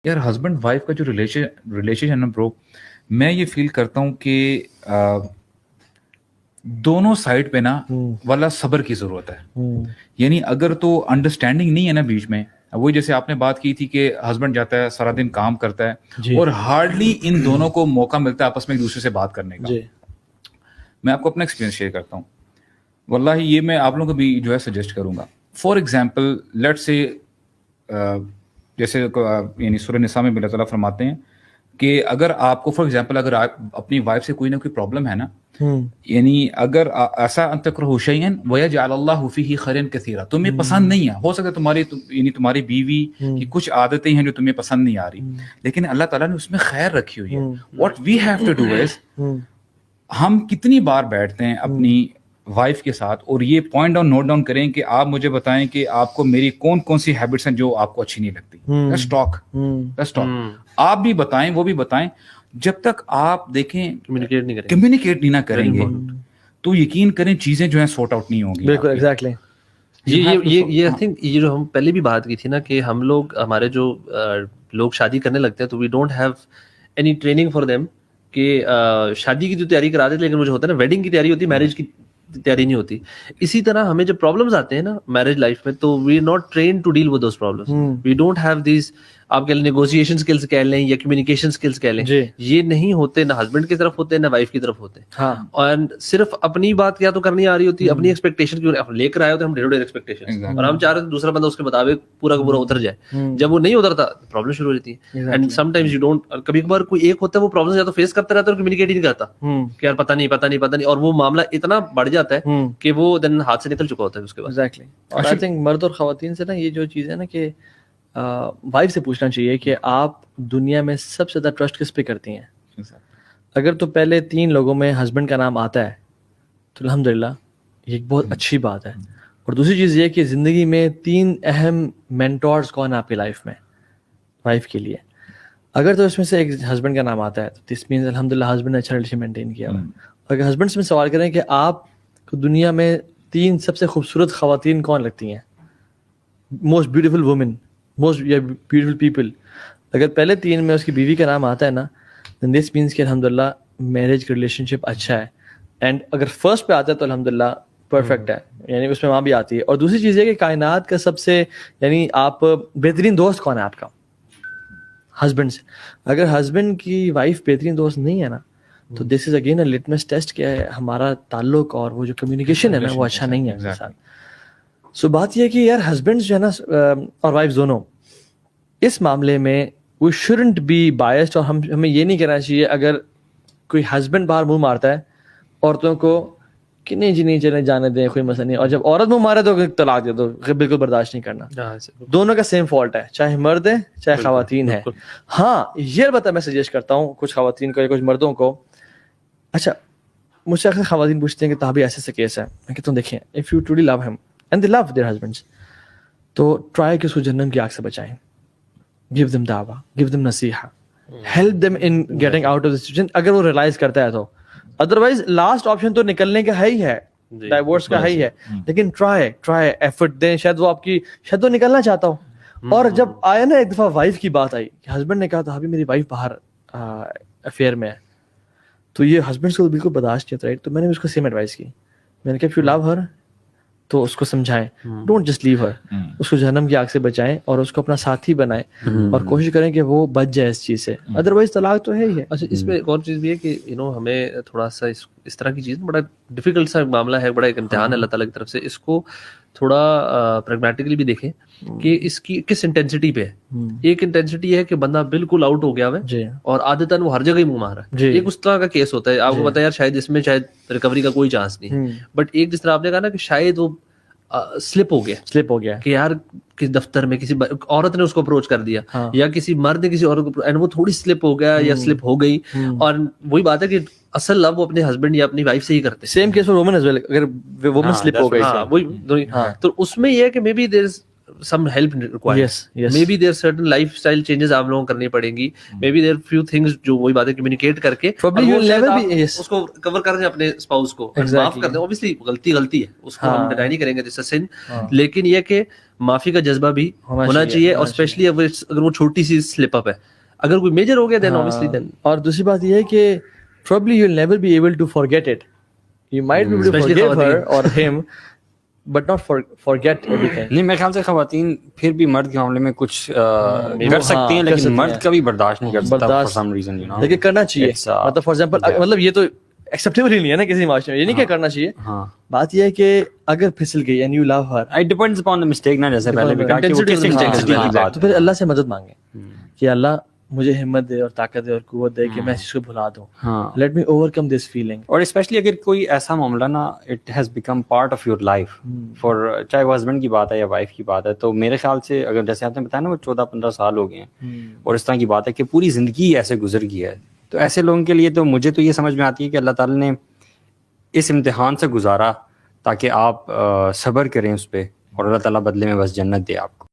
یار husband wife کا جو ریلیشن ہے نا برو, میں یہ فیل کرتا ہوں کہ دونوں سائڈ پہ نا والا صبر کی ضرورت ہے. یعنی اگر تو انڈرسٹینڈنگ نہیں ہے نا بیچ میں, وہی جیسے آپ نے بات کی تھی کہ ہسبینڈ جاتا ہے سارا دن کام کرتا ہے اور ہارڈلی ان دونوں کو موقع ملتا ہے آپس میں ایک دوسرے سے بات کرنے کا. میں آپ کو اپنا ایکسپیرینس شیئر کرتا ہوں. واللہ یہ میں آپ لوگوں کو بھی جو ہے سجیسٹ کروں گا. فار ایگزامپل لیٹ سے جیسے یعنی سورہ نساء میں اللہ تعالیٰ فرماتے ہیں کہ اگر آپ کو فار ایگزامپل اگر آپ اپنی وائف سے کوئی نہ کوئی پرابلم ہے نا, یعنی اگر ایسا ان تکرہوا شیئا ویجعل اللہ فیہ خیرا کثیرا, تمہیں پسند نہیں ہے, ہو سکتا ہے تمہاری بیوی کی کچھ عادتیں ہیں جو تمہیں پسند نہیں آ رہی, لیکن اللہ تعالیٰ نے اس میں خیر رکھی ہوئی ہے. What we have to do is, ہم کتنی بار بیٹھتے ہیں اپنی وائف کے ساتھ اور یہ پوائنٹ ڈاؤن نوٹ ڈاؤن کریں کہ آپ مجھے بتائیں کہ آپ کو میری کون کون سی ہیبٹس ہیں جو آپ کو اچھی نہیں لگتی. Let's talk. آپ بھی بتائیں, وہ بھی بتائیں. جب تک آپ دیکھیں کمیونیکیٹ نہیں نہ کریں گے تو یقین کریں چیزیں جو ہیں سورٹ آؤٹ نہیں ہوں گی. بالکل ایگزیکٹلی. یہ آئی تھنک یہ جو ہم پہلے بھی بات کی تھی نا کہ ہم لوگ ہمارے جو لوگ شادی کرنے لگتے ہیں تو we don't have any training for them کہ شادی کی جو تیاری کرا دیتے, لیکن وہ جو ہوتا ہے نا ویڈنگ کی تیاری ہوتی ہے, میرج کی تیاری نہیں ہوتی. اسی طرح ہمیں جب پرابلمز آتے ہیں نا میرج لائف میں تو we are not trained to deal with those problems. We don't have these, آپ کہہ لیں نیگوشیشن اسکلس کہہ لیں یا کمیونیکیشن اسکلس کہہ لیں, یہ نہیں ہوتے, نہ ہسبینڈ کی طرف ہوتے نہ وائف کی طرف ہوتے. اور صرف اپنی بات کیا تو کرنی آ رہی ہوتی, اپنی ایکسپیکٹیشن کی لے کر آئے ہوتے ہم ڈیر ایکسپیکٹیشن, اور ہم چاہ رہے ہیں دوسرا بندہ اس کے مطابق پورا کا پورا اتر جائے. جب وہ نہیں اترتا پرابلم شروع ہو جاتی ہے. And some times you don't, کبھی کبھار کوئی ایک ہوتا ہے وہ پرابلم یا تو فیس کرتا رہتا ہے اور کمیونیکیٹ ہی نہیں کرتا کہ یار پتہ نہیں, اور وہ معاملہ اتنا بڑھ جاتا ہے کہ وہ دن ہاتھ سے نکل چکا ہوتا ہے اس کے بعد. ایگزیکٹلی. اور آئی تھنک مرد اور خواتین سے نا یہ جو چیز ہے نا کہ وائف سے پوچھنا چاہیے کہ آپ دنیا میں سب سے زیادہ ٹرسٹ کس پہ کرتی ہیں. اگر تو پہلے 3 لوگوں میں ہسبینڈ کا نام آتا ہے تو الحمدللہ یہ ایک بہت اچھی بات ہے. اور دوسری چیز یہ کہ زندگی میں 3 اہم مینٹورز کون ہیں آپ کی لائف میں وائف کے لیے. اگر تو اس میں سے ایک ہسبینڈ کا نام آتا ہے تو دس مینس الحمدللہ ہسبینڈ نے اچھا ریلیشن مینٹین کیا ہوا ہے. اگر ہسبینڈ سے سوال کریں کہ آپ کو دنیا میں 3 سب سے خوبصورت خواتین کون لگتی ہیں, most beautiful women, most beautiful people, اگر پہلے 3 میں اس کی بیوی کا نام آتا ہے نا دین دس مینس کہ الحمدللہ میرج کا ریلیشن شپ اچھا ہے. اینڈ اگر فرسٹ پہ آتا ہے تو الحمدللہ پرفیکٹ ہے, یعنی اس میں وہاں بھی آتی ہے. اور دوسری چیز یہ کہ کائنات کا سب سے یعنی آپ بہترین دوست کون ہے آپ کا, ہسبینڈ سے. اگر ہسبینڈ کی وائف بہترین دوست نہیں ہے نا تو this is again a litmus test کہ ہمارا تعلق اور وہ جو کمیونیکیشن ہے نا وہ اچھا نہیں ہے میرے ساتھ. سو بات یہ ہے کہ یار ہسبینڈ جو ہے نا اور وائف دونوں اس معاملے میں وی شوڈنٹ بی بائسڈ, اور ہمیں یہ نہیں کہنا چاہیے اگر کوئی ہسبینڈ باہر منہ مارتا ہے عورتوں کو کہ نہیں جی نہیں چلے جانے دیں کوئی مسئلہ نہیں, اور جب عورت منہ مارے تو طلاق دے دو, بالکل برداشت نہیں کرنا. دونوں کا سیم فالٹ ہے, چاہے مرد ہے چاہے خواتین ہے. ہاں یہ بتا میں سجیسٹ کرتا ہوں کچھ خواتین کو یا کچھ مردوں کو. اچھا مجھ سے اکثر خواتین پوچھتے ہیں کہ تابی ایسے کیس ہے, میں کہتا ہوں دیکھیں if you truly love him and they love their husbands تو ٹرائی کہ اس کو جہنم کی آگ سے بچائیں. Give them da'wah, give them nasiha, help them in getting out of the situation اگر وہ ریئلائز کرتا ہے تو. ادروائز لاسٹ آپشن تو نکلنے کا ہے ہی ہے, ڈائیورس کا ہے ہی ہے, لیکن ٹرائی ایفرٹ دیں, شاید وہ آپ کی شاید وہ نکلنا چاہتا ہو. اور جب آیا نا ایک دفعہ وائف کی بات آئی کہ ہسبینڈ نے کہا تھا ابھی میری وائف باہر افیئر میں ہے, تو یہ ہسبینڈ کو بالکل برداشت کیا, رائٹ. تو میں نے اس کو سیم ایڈوائس کی, میں نے کہا if you love her تو اس کو سمجھائیں, ڈونٹ جسٹ لیو ہر, اس کو جہنم کی آگ سے بچائیں اور اس کو اپنا ساتھی بنائیں اور کوشش کریں کہ وہ بچ جائے اس چیز سے, ادروائز طلاق تو ہے ہی ہے. اچھا اس میں ایک اور چیز بھی ہے کہ ہمیں تھوڑا سا اس طرح کی چیز بڑا ڈیفیکلٹ سا معاملہ ہے, بڑا ایک امتحان ہے اللہ تعالیٰ کی طرف سے. اس کو تھوڑا پریگمیٹکلی بھی دیکھیں کہ اس کی کس انٹینسٹی پہ ہے. ایک انٹینسٹی ہے کہ بندہ بالکل آؤٹ ہو گیا ہے اور عادتاً وہ ہر جگہ ہی منہ مار رہا ہے. ایک اس طرح کا کیس ہوتا ہے, آپ کو پتا ہے یار شاید اس میں شاید ریکوری کا کوئی چانس نہیں, بٹ ایک جس طرح آپ نے کہا نا کہ شاید وہ سلپ ہو گیا کہ یار کسی دفتر میں کسی عورت نے اس کو اپروچ کر دیا یا کسی مرد نے کسی عورت کو, اینڈ وہ تھوڑی سلپ ہو گیا یا سلپ ہو گئی. اور وہی بات ہے کہ اصل لو وہ اپنے ہسبینڈ یا اپنی وائف سے ہی کرتے. Same case for women as well, اگر وومن سلپ ہو گئی وہی تو اس میں یہ ہے کہ may be there is some help required. Yes, yes. Maybe there are certain lifestyle changes آپ لوگوں کو کرنی پڑیں گی. Maybe there are few things جو وہی باتیں communicate کر کے Probably you'll never be, yes. اس کو cover کر دیں اپنے spouse کو, معاف کر دیں. Obviously غلطی ہے, اس کو ہم deny نہیں کریں گے this is sin, لیکن یہ کہ معافی کا جذبہ بھی ہونا چاہیے, اور اسپیشلی اگر وہ چھوٹی سی slip up ہے. اگر کوئی میجر ہو گیا then obviously then. اور دوسری بات یہ ہے کہ probably you'll never be able to forget it. You might be able to forgive her or him, but not forget everything. نہیں میرے خیال سے خواتین پھر بھی مرد کے معاملے میں کچھ کر سکتی ہیں, لیکن مرد کبھی برداشت نہیں کر سکتا for some reason, you know. لیکن کرنا چاہیے, مطلب فار ایگزامپل, مطلب یہ تو ایکسیپٹیبل ہی نہیں ہے نا کسی معاشرے میں, یہ نہیں کہ کرنا چاہیے. بات یہ ہے کہ اگر پھسل گئی and you love her, it depends upon the mistake نا, جیسے پہلے بھی کہا کہ وہ کس انٹینسٹی کی بات, تو پھر اللہ سے مدد مانگے کہ اللہ مجھے ہمت دے اور طاقت دے اور قوت دے کہ میں اس چیز کو بھلا دوں. Let me over come this feeling. اور اسپیشلی اگر کوئی ایسا معاملہ نا it has become part of your life, for چاہے وہ ہسبینڈ کی بات ہے یا وائف کی بات ہے, تو میرے خیال سے اگر جیسے آپ نے بتایا نا وہ 14-15 سال ہو گئے ہیں اور اس طرح کی بات ہے کہ پوری زندگی ایسے گزر گئی ہے, تو ایسے لوگوں کے لیے تو مجھے تو یہ سمجھ میں آتی ہے کہ اللہ تعالیٰ نے اس امتحان سے گزارا تاکہ آپ صبر کریں اس پہ, اور اللہ تعالیٰ بدلے میں بس جنت دے آپ کو.